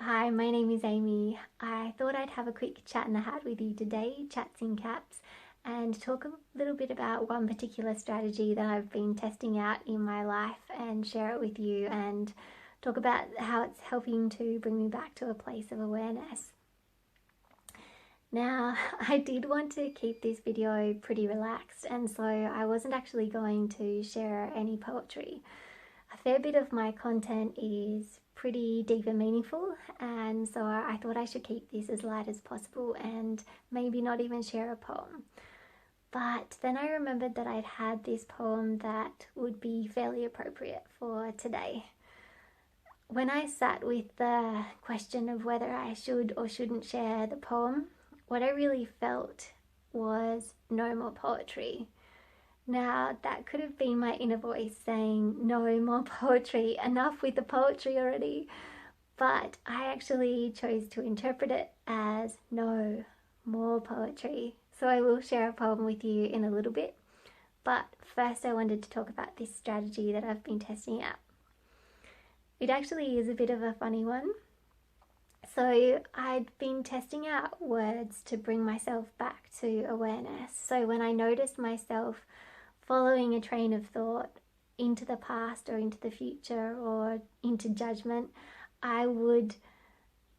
Hi, my name is Amy. I thought I'd have a quick chat in the hat with you today, chats in caps, and talk a little bit about one particular strategy that I've been testing out in my life and share it with you and talk about how it's helping to bring me back to a place of awareness. Now, I did want to keep this video pretty relaxed, and so I wasn't actually going to share any poetry. A fair bit of my content is pretty deep and meaningful, and so I thought I should keep this as light as possible and maybe not even share a poem. But then I remembered that I'd had this poem that would be fairly appropriate for today. When I sat with the question of whether I should or shouldn't share the poem, what I really felt was no more poetry. Now, that could have been my inner voice saying, no more poetry, enough with the poetry already. But I actually chose to interpret it as no more poetry. So I will share a poem with you in a little bit. But first I wanted to talk about this strategy that I've been testing out. It actually is a bit of a funny one. So I'd been testing out words to bring myself back to awareness. So when I noticed myself following a train of thought into the past or into the future or into judgment, I would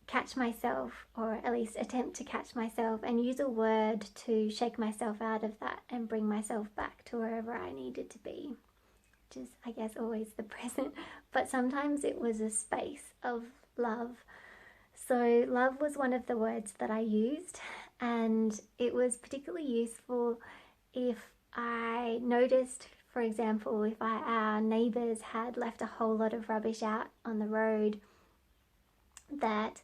catch myself, or at least attempt to catch myself, and use a word to shake myself out of that and bring myself back to wherever I needed to be, which is, I guess, always the present, but sometimes it was a space of love. So love was one of the words that I used, and it was particularly useful if I noticed, for example, if our neighbours had left a whole lot of rubbish out on the road, that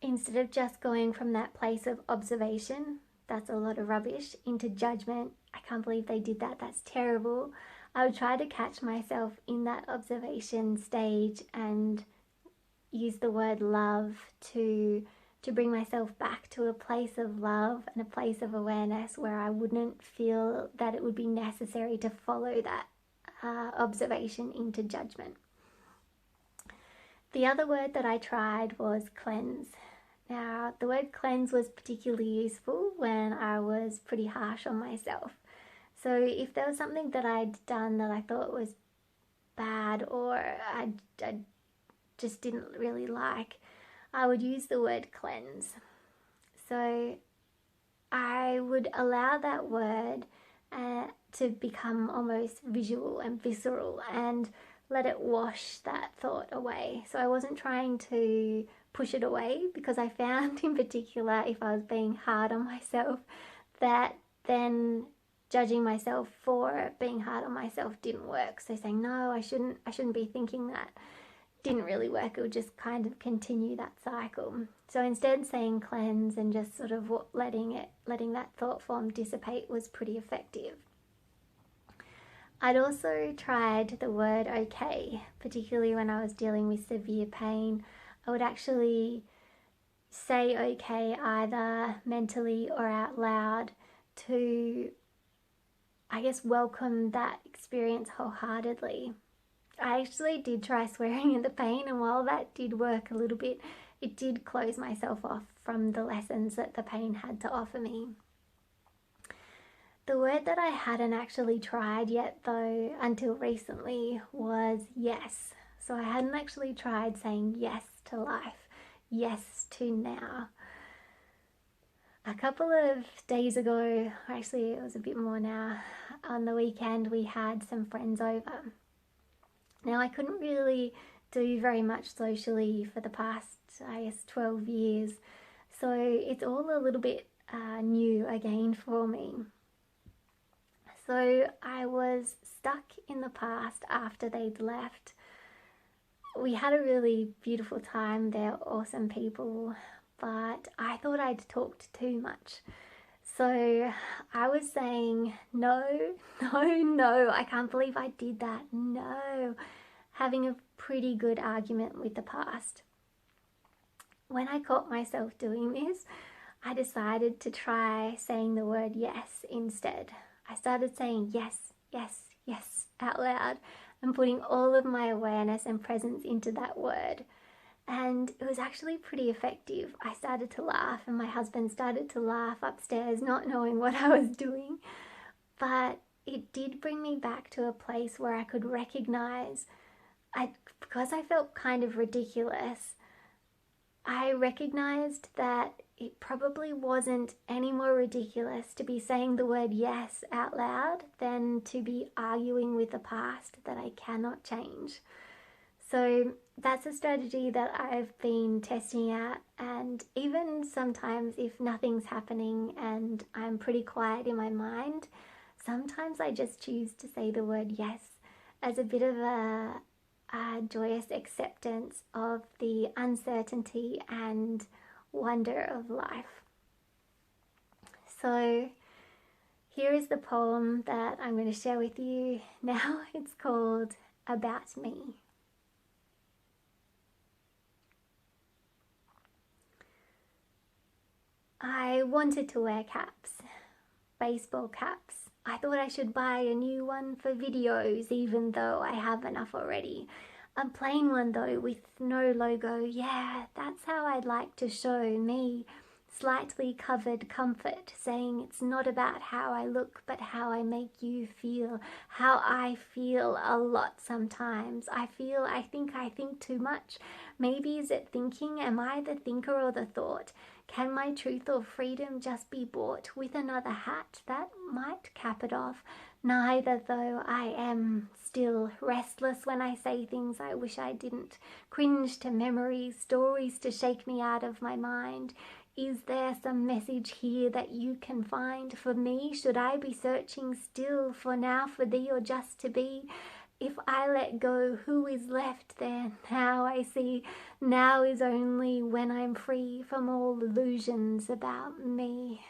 instead of just going from that place of observation, that's a lot of rubbish, into judgment, I can't believe they did that, that's terrible, I would try to catch myself in that observation stage and use the word love to bring myself back to a place of love and a place of awareness where I wouldn't feel that it would be necessary to follow that observation into judgment. The other word that I tried was cleanse. Now, the word cleanse was particularly useful when I was pretty harsh on myself. So if there was something that I'd done that I thought was bad, or I just didn't really like, I would use the word cleanse. So I would allow that word to become almost visual and visceral and let it wash that thought away. So I wasn't trying to push it away, because I found in particular, if I was being hard on myself, that then judging myself for being hard on myself didn't work. So saying, no, I shouldn't be thinking that, didn't really work. It would just kind of continue that cycle. So instead, saying cleanse and just sort of letting that thought form dissipate was pretty effective. I'd also tried the word okay, particularly when I was dealing with severe pain. I would actually say okay either mentally or out loud to, I guess, welcome that experience wholeheartedly. I actually did try swearing in the pain, and while that did work a little bit, it did close myself off from the lessons that the pain had to offer me. The word that I hadn't actually tried yet, though, until recently, was yes. So I hadn't actually tried saying yes to life, yes to now. A couple of days ago, actually it was a bit more now, on the weekend we had some friends over. Now, I couldn't really do very much socially for the past, 12 years, so it's all a little bit new again for me. So I was stuck in the past after they'd left. We had a really beautiful time, they're awesome people, but I thought I'd talked too much. So I was saying, no, I can't believe I did that, no. Having a pretty good argument with the past. When I caught myself doing this, I decided to try saying the word yes instead. I started saying yes, yes, yes out loud and putting all of my awareness and presence into that word. And it was actually pretty effective. I started to laugh and my husband started to laugh upstairs, not knowing what I was doing. But it did bring me back to a place where I could recognize, because I felt kind of ridiculous, I recognized that it probably wasn't any more ridiculous to be saying the word yes out loud than to be arguing with the past that I cannot change. So that's a strategy that I've been testing out, and even sometimes if nothing's happening and I'm pretty quiet in my mind, sometimes I just choose to say the word yes as a bit of a joyous acceptance of the uncertainty and wonder of life. So here is the poem that I'm going to share with you now. It's called About Me. I wanted to wear caps, baseball caps. I thought I should buy a new one for videos, even though I have enough already. A plain one though, with no logo. Yeah, that's how I'd like to show me. Slightly covered comfort, saying it's not about how I look, but how I make you feel. How I feel a lot sometimes. I think too much. Maybe is it thinking? Am I the thinker or the thought? Can my truth or freedom just be bought with another hat that might cap it off? Neither, though I am still restless when I say things I wish I didn't. Cringe to memories, stories to shake me out of my mind. Is there some message here that you can find for me? Should I be searching still for now for thee or just to be? If I let go, who is left there? Now I see, now is only when I'm free from all illusions about me.